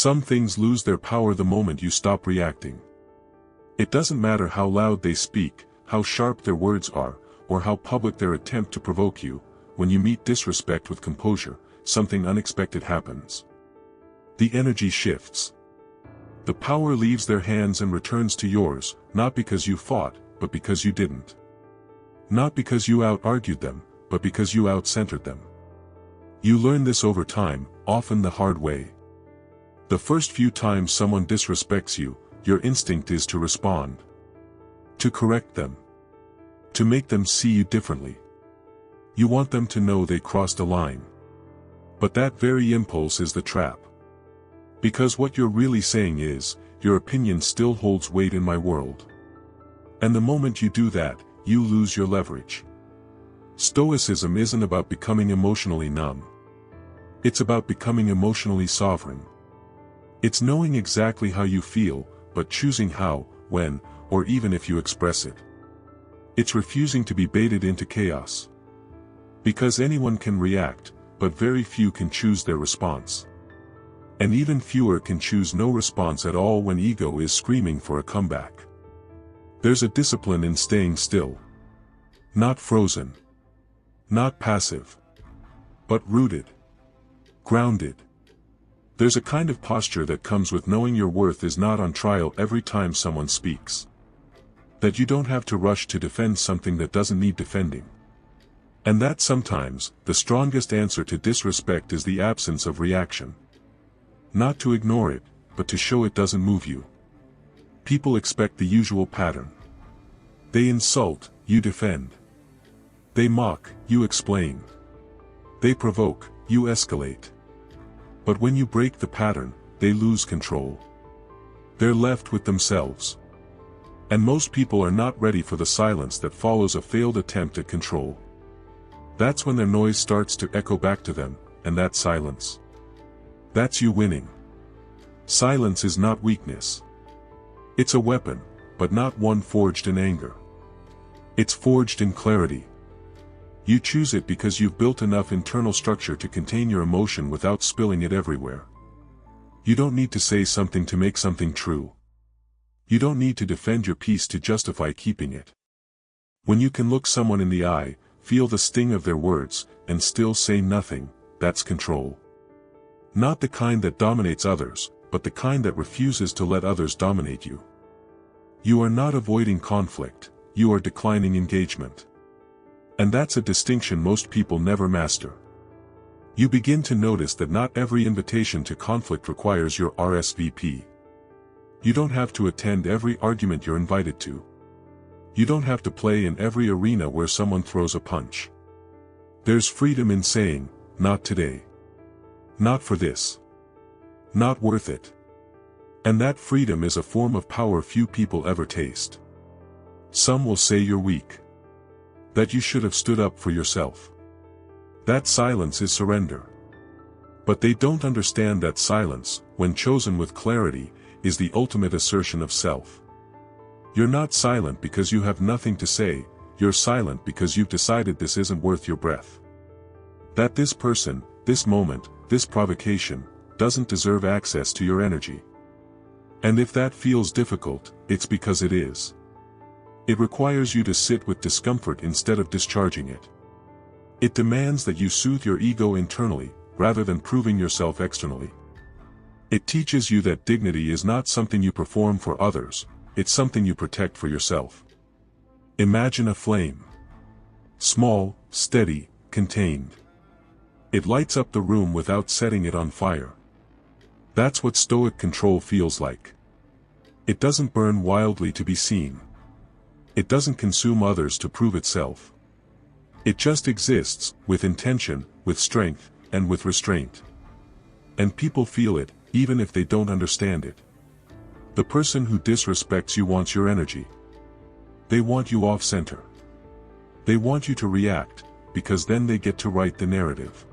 Some things lose their power the moment you stop reacting. It doesn't matter how loud they speak, how sharp their words are, or how public their attempt to provoke you. When you meet disrespect with composure, something unexpected happens. The energy shifts. The power leaves their hands and returns to yours, not because you fought, but because you didn't. Not because you out-argued them, but because you out-centered them. You learn this over time, often the hard way. The first few times someone disrespects you, your instinct is to respond. To correct them. To make them see you differently. You want them to know they crossed a line. But that very impulse is the trap. Because what you're really saying is, your opinion still holds weight in my world. And the moment you do that, you lose your leverage. Stoicism isn't about becoming emotionally numb. It's about becoming emotionally sovereign. It's knowing exactly how you feel, but choosing how, when, or even if you express it. It's refusing to be baited into chaos. Because anyone can react, but very few can choose their response. And even fewer can choose no response at all when ego is screaming for a comeback. There's a discipline in staying still. Not frozen. Not passive. But rooted. Grounded. There's a kind of posture that comes with knowing your worth is not on trial every time someone speaks. That you don't have to rush to defend something that doesn't need defending. And that sometimes, the strongest answer to disrespect is the absence of reaction. Not to ignore it, but to show it doesn't move you. People expect the usual pattern. They insult, you defend. They mock, you explain. They provoke, you escalate. But when you break the pattern, they lose control. They're left with themselves. And most people are not ready for the silence that follows a failed attempt at control. That's when their noise starts to echo back to them, and that silence. That's you winning. Silence is not weakness. It's a weapon, but not one forged in anger. It's forged in clarity. You choose it because you've built enough internal structure to contain your emotion without spilling it everywhere. You don't need to say something to make something true. You don't need to defend your peace to justify keeping it. When you can look someone in the eye, feel the sting of their words, and still say nothing, that's control. Not the kind that dominates others, but the kind that refuses to let others dominate you. You are not avoiding conflict, you are declining engagement. And that's a distinction most people never master. You begin to notice that not every invitation to conflict requires your RSVP. You don't have to attend every argument you're invited to. You don't have to play in every arena where someone throws a punch. There's freedom in saying, not today. Not for this. Not worth it. And that freedom is a form of power few people ever taste. Some will say you're weak. That you should have stood up for yourself. That silence is surrender. But they don't understand that silence, when chosen with clarity, is the ultimate assertion of self. You're not silent because you have nothing to say, you're silent because you've decided this isn't worth your breath. That this person, this moment, this provocation, doesn't deserve access to your energy. And if that feels difficult, it's because it is. It requires you to sit with discomfort instead of discharging it. It demands that you soothe your ego internally, rather than proving yourself externally. It teaches you that dignity is not something you perform for others, it's something you protect for yourself. Imagine a flame. Small, steady, contained. It lights up the room without setting it on fire. That's what Stoic control feels like. It doesn't burn wildly to be seen. It doesn't consume others to prove itself. It just exists, with intention, with strength, and with restraint. And people feel it, even if they don't understand it. The person who disrespects you wants your energy. They want you off-center. They want you to react, because then they get to write the narrative.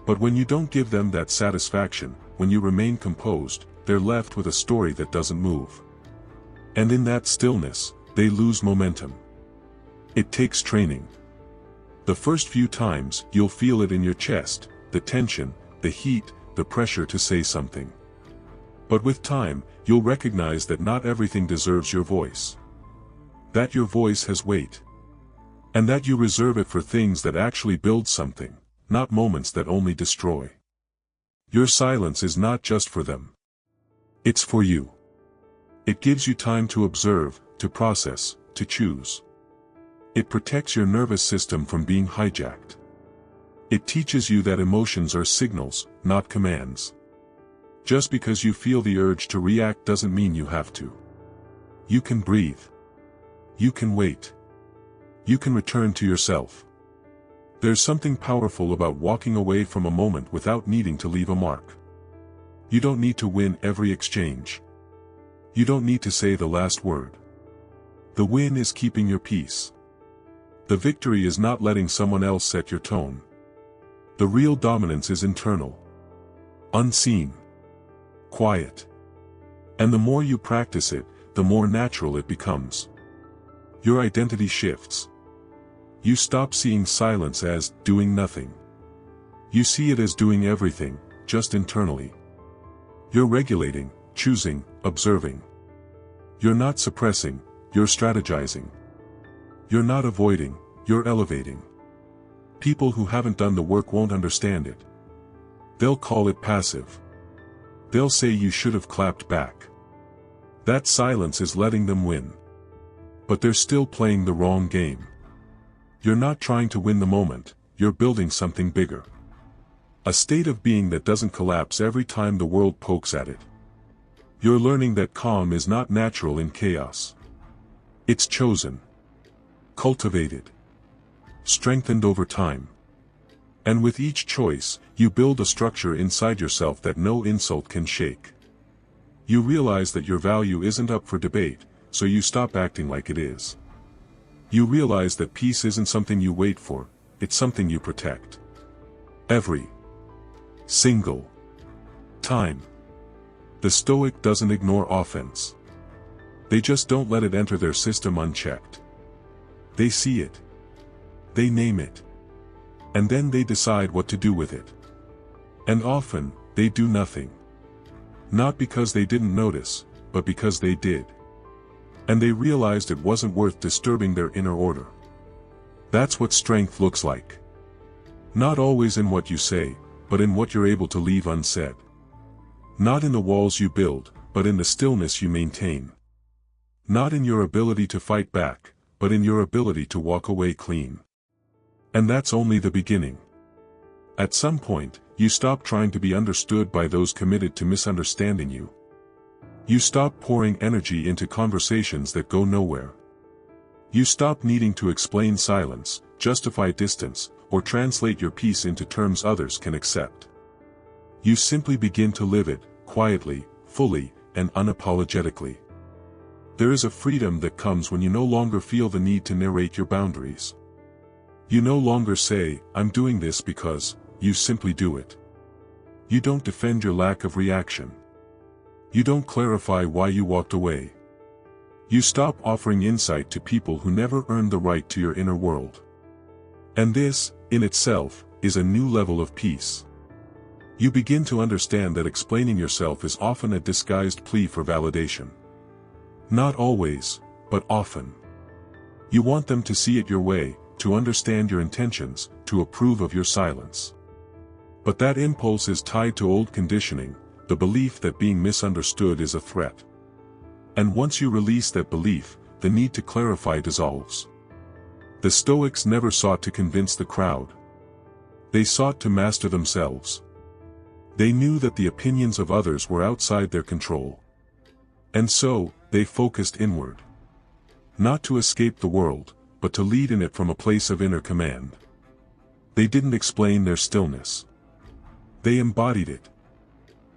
But when you don't give them that satisfaction, when you remain composed, they're left with a story that doesn't move. And in that stillness, they lose momentum. It takes training. The first few times, you'll feel it in your chest, the tension, the heat, the pressure to say something. But with time, you'll recognize that not everything deserves your voice. That your voice has weight. And that you reserve it for things that actually build something, not moments that only destroy. Your silence is not just for them. It's for you. It gives you time to observe, to process, to choose. It protects your nervous system from being hijacked. It teaches you that emotions are signals, not commands. Just because you feel the urge to react doesn't mean you have to. You can breathe. You can wait. You can return to yourself. There's something powerful about walking away from a moment without needing to leave a mark. You don't need to win every exchange. You don't need to say the last word. The win is keeping your peace. The victory is not letting someone else set your tone. The real dominance is internal. Unseen. Quiet. And the more you practice it, the more natural it becomes. Your identity shifts. You stop seeing silence as doing nothing. You see it as doing everything, just internally. You're regulating, choosing, observing. You're not suppressing, you're strategizing. You're not avoiding, you're elevating. People who haven't done the work won't understand it. They'll call it passive. They'll say you should have clapped back. That silence is letting them win. But they're still playing the wrong game. You're not trying to win the moment, you're building something bigger. A state of being that doesn't collapse every time the world pokes at it. You're learning that calm is not natural in chaos. It's chosen. Cultivated. Strengthened over time. And with each choice, you build a structure inside yourself that no insult can shake. You realize that your value isn't up for debate, so you stop acting like it is. You realize that peace isn't something you wait for, it's something you protect. Every single time. The Stoic doesn't ignore offense. They just don't let it enter their system unchecked. They see it. They name it. And then they decide what to do with it. And often, they do nothing. Not because they didn't notice, but because they did. And they realized it wasn't worth disturbing their inner order. That's what strength looks like. Not always in what you say, but in what you're able to leave unsaid. Not in the walls you build, but in the stillness you maintain. Not in your ability to fight back, but in your ability to walk away clean. And that's only the beginning. At some point, you stop trying to be understood by those committed to misunderstanding you. You stop pouring energy into conversations that go nowhere. You stop needing to explain silence, justify distance, or translate your peace into terms others can accept. You simply begin to live it, quietly, fully, and unapologetically. There is a freedom that comes when you no longer feel the need to narrate your boundaries. You no longer say, "I'm doing this because," you simply do it. You don't defend your lack of reaction. You don't clarify why you walked away. You stop offering insight to people who never earned the right to your inner world. And this, in itself, is a new level of peace. You begin to understand that explaining yourself is often a disguised plea for validation. Not always, but often. You want them to see it your way, to understand your intentions, to approve of your silence. But that impulse is tied to old conditioning, the belief that being misunderstood is a threat. And once you release that belief, the need to clarify dissolves. The Stoics never sought to convince the crowd. They sought to master themselves. They knew that the opinions of others were outside their control. And so, they focused inward. Not to escape the world, but to lead in it from a place of inner command. They didn't explain their stillness. They embodied it.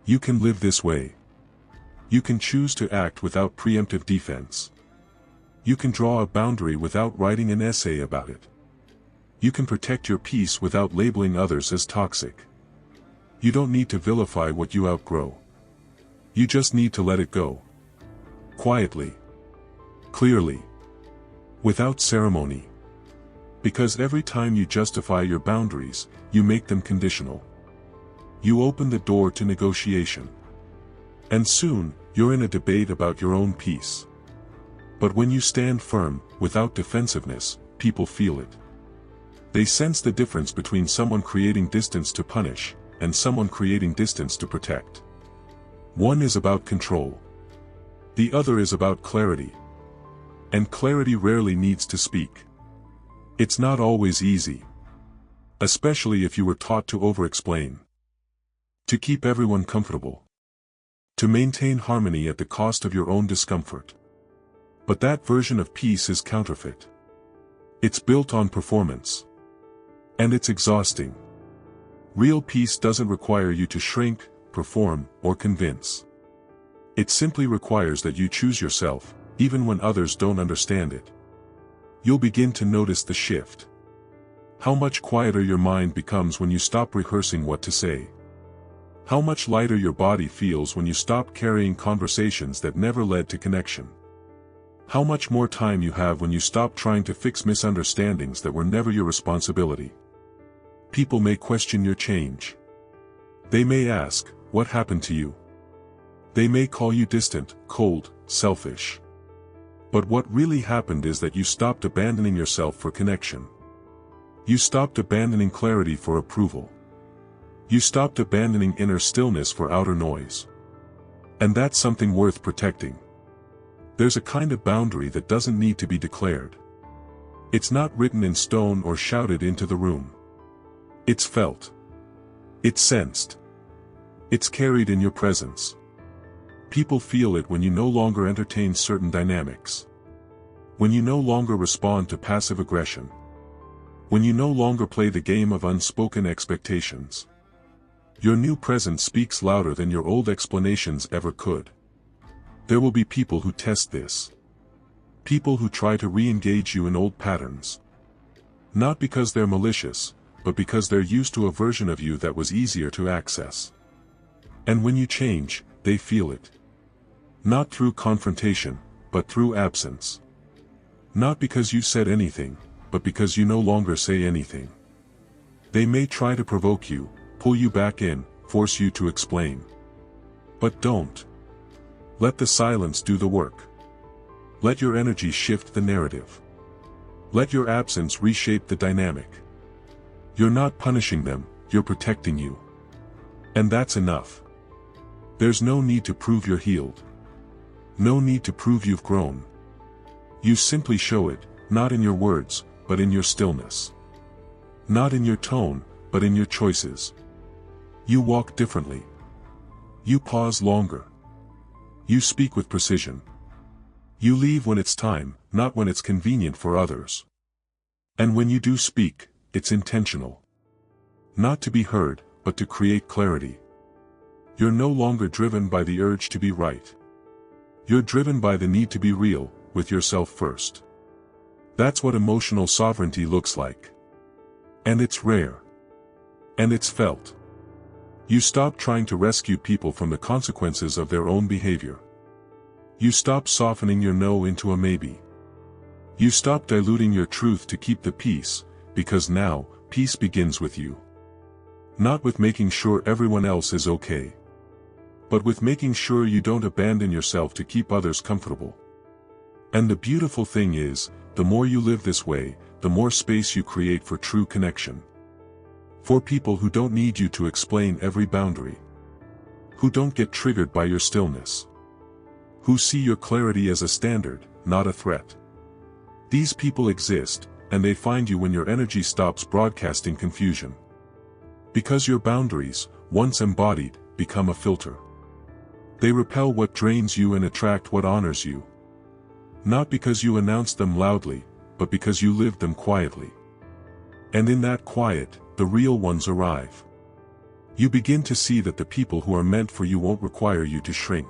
You can live this way. You can choose to act without preemptive defense. You can draw a boundary without writing an essay about it. You can protect your peace without labeling others as toxic. You don't need to vilify what you outgrow. You just need to let it go. Quietly. Clearly. Without ceremony. Because every time you justify your boundaries, you make them conditional. You open the door to negotiation. And soon, you're in a debate about your own peace. But when you stand firm, without defensiveness, people feel it. They sense the difference between someone creating distance to punish, and someone creating distance to protect. One is about control. The other is about clarity. And clarity rarely needs to speak. It's not always easy. Especially if you were taught to over-explain. To keep everyone comfortable. To maintain harmony at the cost of your own discomfort. But that version of peace is counterfeit. It's built on performance. And it's exhausting. Real peace doesn't require you to shrink, perform, or convince. It simply requires that you choose yourself, even when others don't understand it. You'll begin to notice the shift. How much quieter your mind becomes when you stop rehearsing what to say. How much lighter your body feels when you stop carrying conversations that never led to connection. How much more time you have when you stop trying to fix misunderstandings that were never your responsibility. People may question your change. They may ask, what happened to you? They may call you distant, cold, selfish. But what really happened is that you stopped abandoning yourself for connection. You stopped abandoning clarity for approval. You stopped abandoning inner stillness for outer noise. And that's something worth protecting. There's a kind of boundary that doesn't need to be declared. It's not written in stone or shouted into the room. It's felt. It's sensed. It's carried in your presence. People feel it when you no longer entertain certain dynamics. When you no longer respond to passive aggression. When you no longer play the game of unspoken expectations. Your new presence speaks louder than your old explanations ever could. There will be people who test this. People who try to re-engage you in old patterns. Not because they're malicious, but because they're used to a version of you that was easier to access. And when you change, they feel it. Not through confrontation, but through absence. Not because you said anything, but because you no longer say anything. They may try to provoke you, pull you back in, force you to explain. But don't. Let the silence do the work. Let your energy shift the narrative. Let your absence reshape the dynamic. You're not punishing them, you're protecting you. And that's enough. There's no need to prove you're healed. No need to prove you've grown. You simply show it, not in your words, but in your stillness. Not in your tone, but in your choices. You walk differently. You pause longer. You speak with precision. You leave when it's time, not when it's convenient for others. And when you do speak, it's intentional. Not to be heard, but to create clarity. You're no longer driven by the urge to be right. You're driven by the need to be real, with yourself first. That's what emotional sovereignty looks like. And it's rare. And it's felt. You stop trying to rescue people from the consequences of their own behavior. You stop softening your no into a maybe. You stop diluting your truth to keep the peace, because now, peace begins with you. Not with making sure everyone else is okay. But with making sure you don't abandon yourself to keep others comfortable. And the beautiful thing is, the more you live this way, the more space you create for true connection. For people who don't need you to explain every boundary. Who don't get triggered by your stillness. Who see your clarity as a standard, not a threat. These people exist, and they find you when your energy stops broadcasting confusion. Because your boundaries, once embodied, become a filter. They repel what drains you and attract what honors you. Not because you announced them loudly, but because you lived them quietly. And in that quiet, the real ones arrive. You begin to see that the people who are meant for you won't require you to shrink.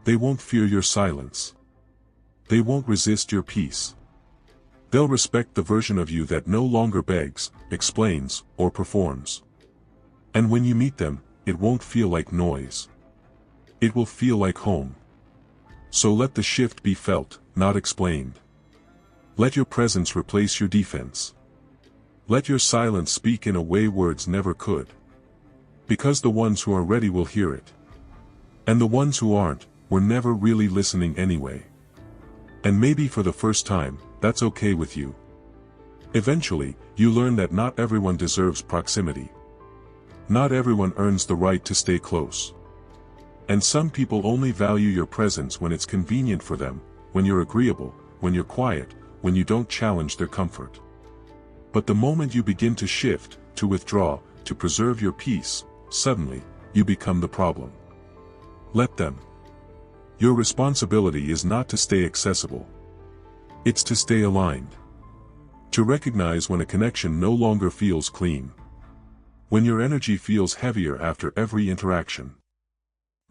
They won't fear your silence. They won't resist your peace. They'll respect the version of you that no longer begs, explains, or performs. And when you meet them, it won't feel like noise. It will feel like home. So let the shift be felt, not explained. Let your presence replace your defense. Let your silence speak in a way words never could. Because the ones who are ready will hear it. And the ones who aren't, were never really listening anyway. And maybe for the first time, that's okay with you. Eventually, you learn that not everyone deserves proximity. Not everyone earns the right to stay close. And some people only value your presence when it's convenient for them, when you're agreeable, when you're quiet, when you don't challenge their comfort. But the moment you begin to shift, to withdraw, to preserve your peace, suddenly, you become the problem. Let them. Your responsibility is not to stay accessible. It's to stay aligned. To recognize when a connection no longer feels clean. When your energy feels heavier after every interaction.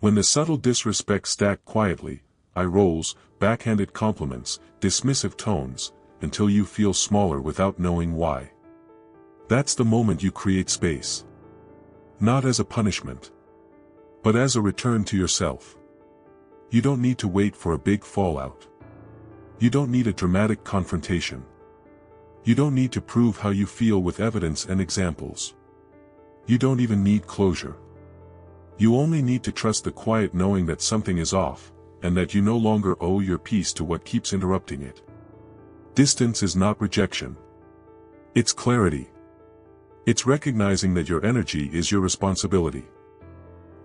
When the subtle disrespect stack quietly, eye rolls, backhanded compliments, dismissive tones, until you feel smaller without knowing why. That's the moment you create space. Not as a punishment, but as a return to yourself. You don't need to wait for a big fallout. You don't need a dramatic confrontation. You don't need to prove how you feel with evidence and examples. You don't even need closure. You only need to trust the quiet knowing that something is off, and that you no longer owe your peace to what keeps interrupting it. Distance is not rejection. It's clarity. It's recognizing that your energy is your responsibility.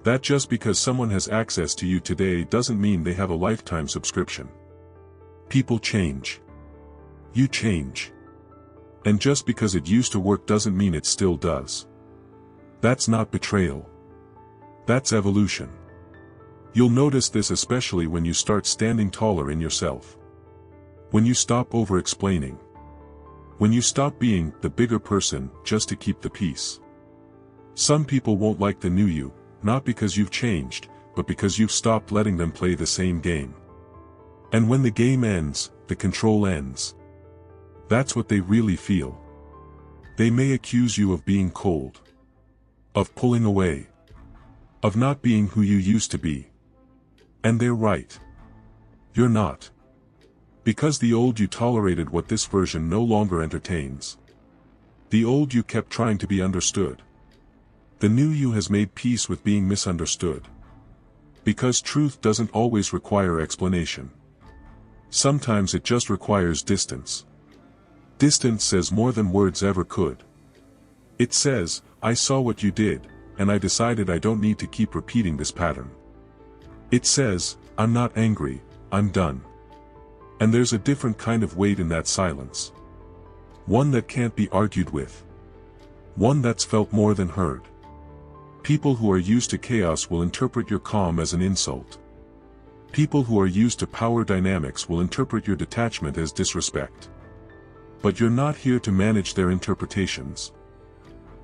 That just because someone has access to you today doesn't mean they have a lifetime subscription. People change. You change. And just because it used to work doesn't mean it still does. That's not betrayal. That's evolution. You'll notice this especially when you start standing taller in yourself. When you stop over-explaining. When you stop being the bigger person just to keep the peace. Some people won't like the new you, not because you've changed, but because you've stopped letting them play the same game. And when the game ends, the control ends. That's what they really feel. They may accuse you of being cold. Of pulling away. Of not being who you used to be. And they're right. You're not. Because the old you tolerated what this version no longer entertains. The old you kept trying to be understood. The new you has made peace with being misunderstood. Because truth doesn't always require explanation. Sometimes it just requires distance. Distance says more than words ever could. It says, I saw what you did, and I decided I don't need to keep repeating this pattern. It says, I'm not angry, I'm done. And there's a different kind of weight in that silence. One that can't be argued with. One that's felt more than heard. People who are used to chaos will interpret your calm as an insult. People who are used to power dynamics will interpret your detachment as disrespect. But you're not here to manage their interpretations.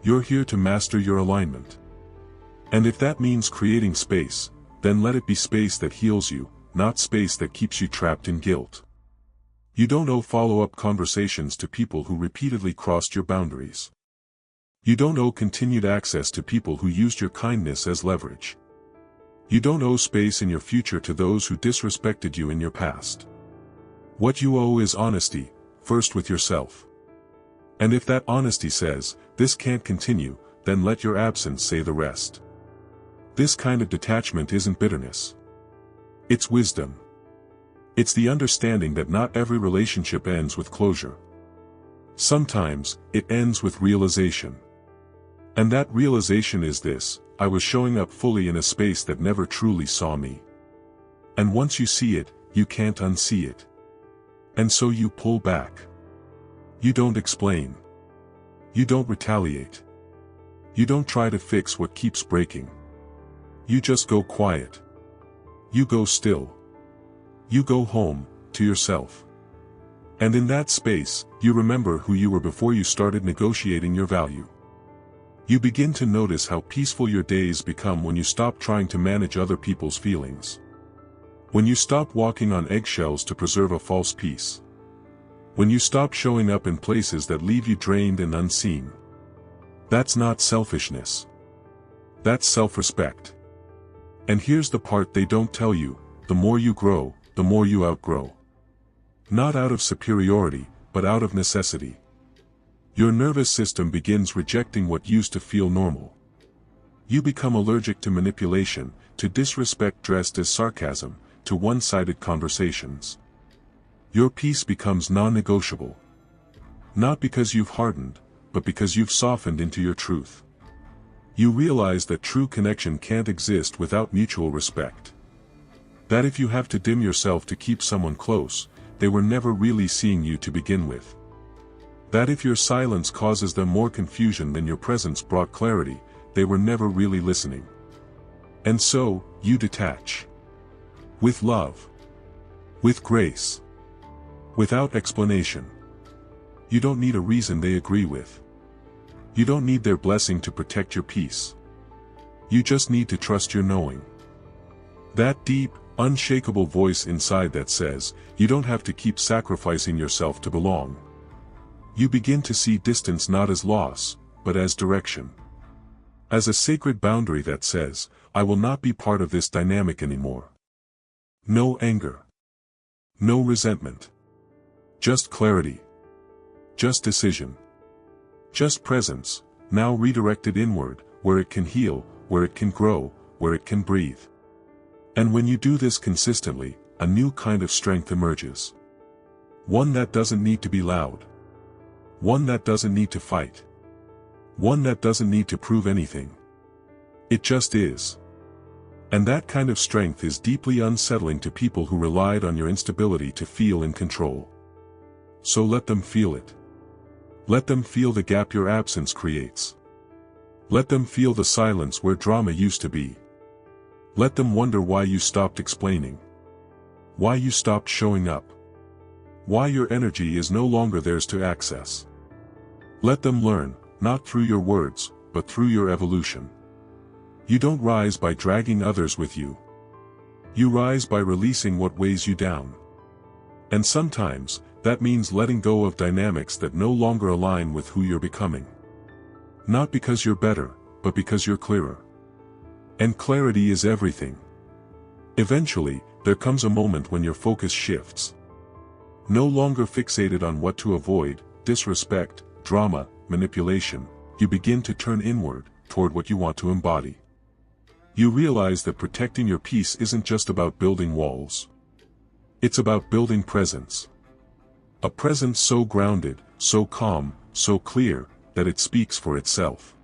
You're here to master your alignment. And if that means creating space, then let it be space that heals you, not space that keeps you trapped in guilt. You don't owe follow-up conversations to people who repeatedly crossed your boundaries. You don't owe continued access to people who used your kindness as leverage. You don't owe space in your future to those who disrespected you in your past. What you owe is honesty, first with yourself. And if that honesty says, this can't continue, then let your absence say the rest. This kind of detachment isn't bitterness. It's wisdom. It's the understanding that not every relationship ends with closure. Sometimes, it ends with realization. And that realization is this: I was showing up fully in a space that never truly saw me. And once you see it, you can't unsee it. And so you pull back. You don't explain. You don't retaliate. You don't try to fix what keeps breaking. You just go quiet. You go still. You go home, to yourself. And in that space, you remember who you were before you started negotiating your value. You begin to notice how peaceful your days become when you stop trying to manage other people's feelings. When you stop walking on eggshells to preserve a false peace. When you stop showing up in places that leave you drained and unseen. That's not selfishness. That's self-respect. And here's the part they don't tell you: the more you grow, the more you outgrow. Not out of superiority, but out of necessity. Your nervous system begins rejecting what used to feel normal. You become allergic to manipulation, to disrespect dressed as sarcasm, to one-sided conversations. Your peace becomes non-negotiable. Not because you've hardened, but because you've softened into your truth. You realize that true connection can't exist without mutual respect. That if you have to dim yourself to keep someone close, they were never really seeing you to begin with. That if your silence causes them more confusion than your presence brought clarity, they were never really listening. And so, you detach. With love. With grace. Without explanation. You don't need a reason they agree with. You don't need their blessing to protect your peace. You just need to trust your knowing. That deep, unshakable voice inside that says, you don't have to keep sacrificing yourself to belong. You begin to see distance not as loss, but as direction. As a sacred boundary that says, I will not be part of this dynamic anymore. No anger. No resentment. Just clarity. Just decision. Just presence, now redirected inward, where it can heal, where it can grow, where it can breathe. And when you do this consistently, a new kind of strength emerges. One that doesn't need to be loud. One that doesn't need to fight. One that doesn't need to prove anything. It just is. And that kind of strength is deeply unsettling to people who relied on your instability to feel in control. So let them feel it. Let them feel the gap your absence creates. Let them feel the silence where drama used to be. Let them wonder why you stopped explaining. Why you stopped showing up. Why your energy is no longer theirs to access. Let them learn, not through your words, but through your evolution. You don't rise by dragging others with you. You rise by releasing what weighs you down. And sometimes, that means letting go of dynamics that no longer align with who you're becoming. Not because you're better, but because you're clearer. And clarity is everything. Eventually, there comes a moment when your focus shifts. No longer fixated on what to avoid, disrespect, drama, manipulation, you begin to turn inward, toward what you want to embody. You realize that protecting your peace isn't just about building walls. It's about building presence. A presence so grounded, so calm, so clear, that it speaks for itself.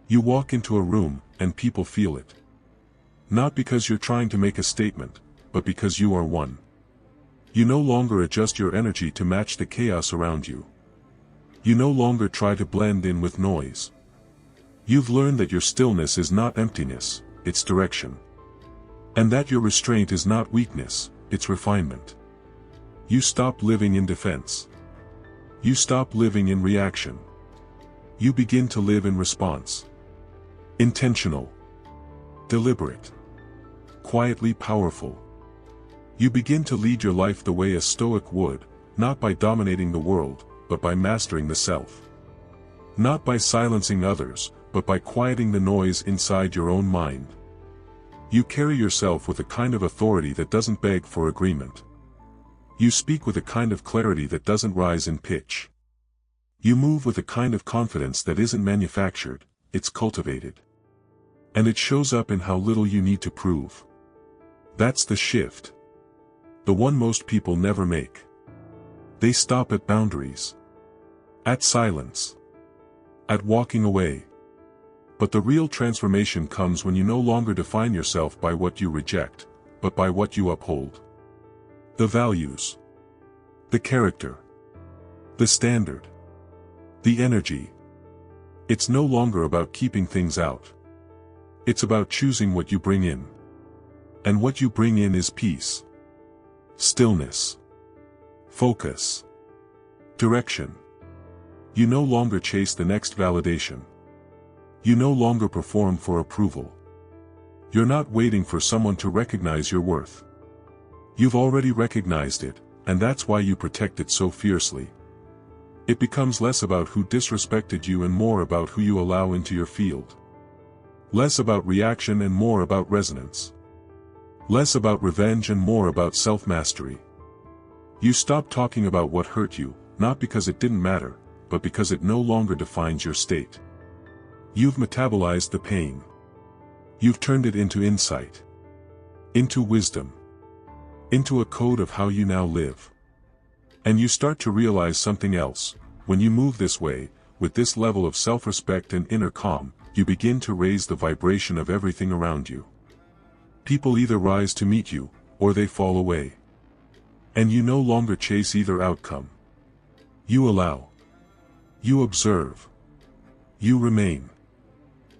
You walk into a room, and people feel it. Not because you're trying to make a statement, but because you are one. You no longer adjust your energy to match the chaos around you. You no longer try to blend in with noise. You've learned that your stillness is not emptiness, it's direction. And that your restraint is not weakness, it's refinement. You stop living in defense. You stop living in reaction. You begin to live in response. Intentional. Deliberate. Quietly powerful. You begin to lead your life the way a Stoic would, not by dominating the world, but by mastering the self. Not by silencing others, but by quieting the noise inside your own mind. You carry yourself with a kind of authority that doesn't beg for agreement. You speak with a kind of clarity that doesn't rise in pitch. You move with a kind of confidence that isn't manufactured, it's cultivated. And it shows up in how little you need to prove. That's the shift. The one most people never make. They stop at boundaries. At silence. At walking away. But the real transformation comes when you no longer define yourself by what you reject, but by what you uphold. The values. The character. The standard. The energy. It's no longer about keeping things out. It's about choosing what you bring in. And what you bring in is peace. Stillness. Focus. Direction. You no longer chase the next validation. You no longer perform for approval. You're not waiting for someone to recognize your worth. You've already recognized it, and that's why you protect it so fiercely. It becomes less about who disrespected you and more about who you allow into your field. Less about reaction and more about resonance. Less about revenge and more about self-mastery. You stop talking about what hurt you, not because it didn't matter, but because it no longer defines your state. You've metabolized the pain. You've turned it into insight, into wisdom, into a code of how you now live. And you start to realize something else. When you move this way, with this level of self-respect and inner calm, you begin to raise the vibration of everything around you. People either rise to meet you, or they fall away. And you no longer chase either outcome. You allow. You observe. You remain.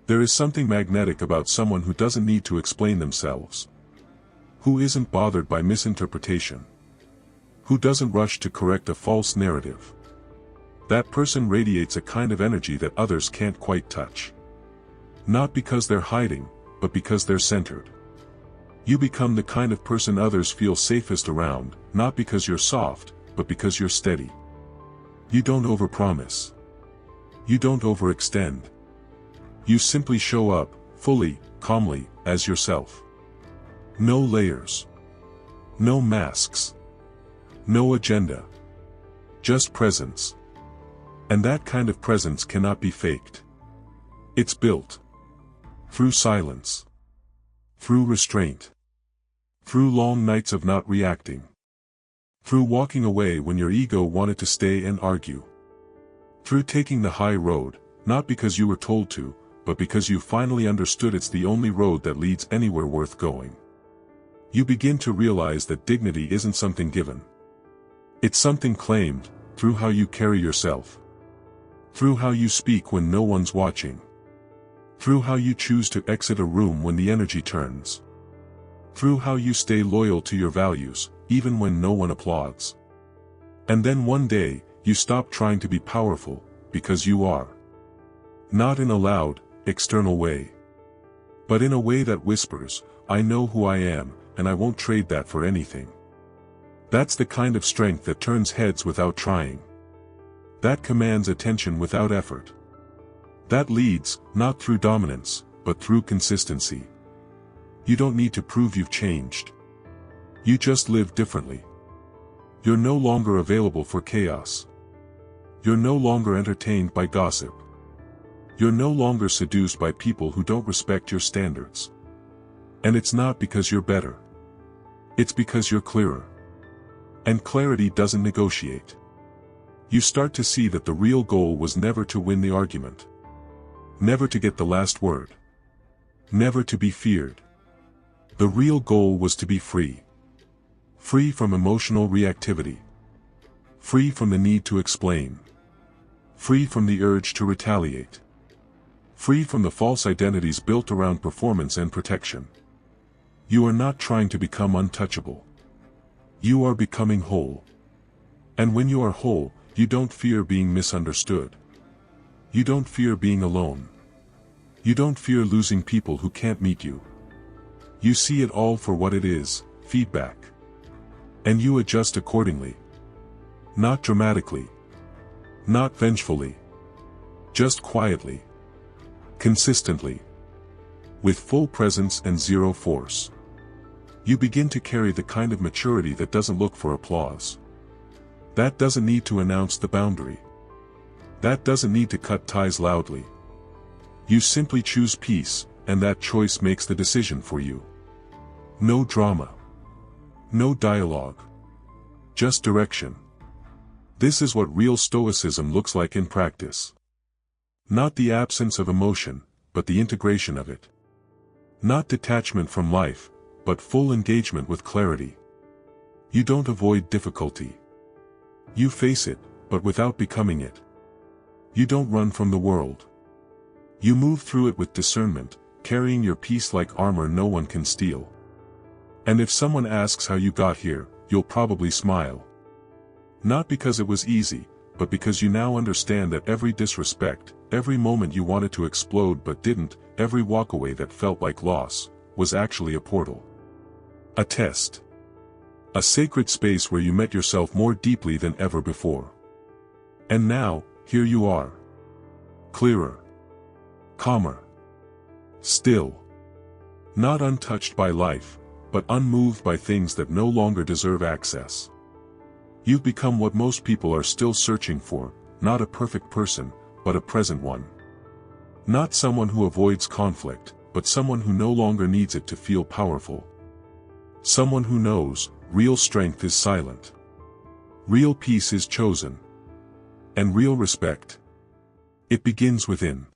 There is something magnetic about someone who doesn't need to explain themselves. Who isn't bothered by misinterpretation. Who doesn't rush to correct a false narrative. That person radiates a kind of energy that others can't quite touch. Not because they're hiding, but because they're centered. You become the kind of person others feel safest around, not because you're soft, but because you're steady. You don't overpromise. You don't overextend. You simply show up, fully, calmly, as yourself. No layers. No masks. No agenda. Just presence. And that kind of presence cannot be faked. It's built. Through silence. Through restraint. Through long nights of not reacting. Through walking away when your ego wanted to stay and argue. Through taking the high road, not because you were told to, but because you finally understood it's the only road that leads anywhere worth going. You begin to realize that dignity isn't something given. It's something claimed, through how you carry yourself. Through how you speak when no one's watching. Through how you choose to exit a room when the energy turns. Through how you stay loyal to your values, even when no one applauds. And then one day, you stop trying to be powerful, because you are. Not in a loud, external way. But in a way that whispers, I know who I am, and I won't trade that for anything. That's the kind of strength that turns heads without trying. That commands attention without effort. That leads, not through dominance, but through consistency. You don't need to prove you've changed. You just live differently. You're no longer available for chaos. You're no longer entertained by gossip. You're no longer seduced by people who don't respect your standards. And it's not because you're better. It's because you're clearer. And clarity doesn't negotiate. You start to see that the real goal was never to win the argument. Never to get the last word. Never to be feared. The real goal was to be free. Free from emotional reactivity. Free from the need to explain. Free from the urge to retaliate. Free from the false identities built around performance and protection. You are not trying to become untouchable. You are becoming whole. And when you are whole, you don't fear being misunderstood. You don't fear being alone. You don't fear losing people who can't meet you. You see it all for what it is, feedback. And you adjust accordingly. Not dramatically. Not vengefully. Just quietly. Consistently. With full presence and zero force. You begin to carry the kind of maturity that doesn't look for applause. That doesn't need to announce the boundary. That doesn't need to cut ties loudly. You simply choose peace, and that choice makes the decision for you. No drama. No dialogue. Just direction. This is what real Stoicism looks like in practice. Not the absence of emotion, but the integration of it. Not detachment from life, but full engagement with clarity. You don't avoid difficulty. You face it, but without becoming it. You don't run from the world. You move through it with discernment, carrying your peace like armor no one can steal. And if someone asks how you got here, you'll probably smile. Not because it was easy, but because you now understand that every disrespect, every moment you wanted to explode but didn't, every walkaway that felt like loss, was actually a portal. A test. A sacred space where you met yourself more deeply than ever before. And now, here you are. Clearer. Calmer. Still. Not untouched by life, but unmoved by things that no longer deserve access. You've become what most people are still searching for, not a perfect person, but a present one. Not someone who avoids conflict, but someone who no longer needs it to feel powerful. Someone who knows, real strength is silent. Real peace is chosen. And real respect. It begins within.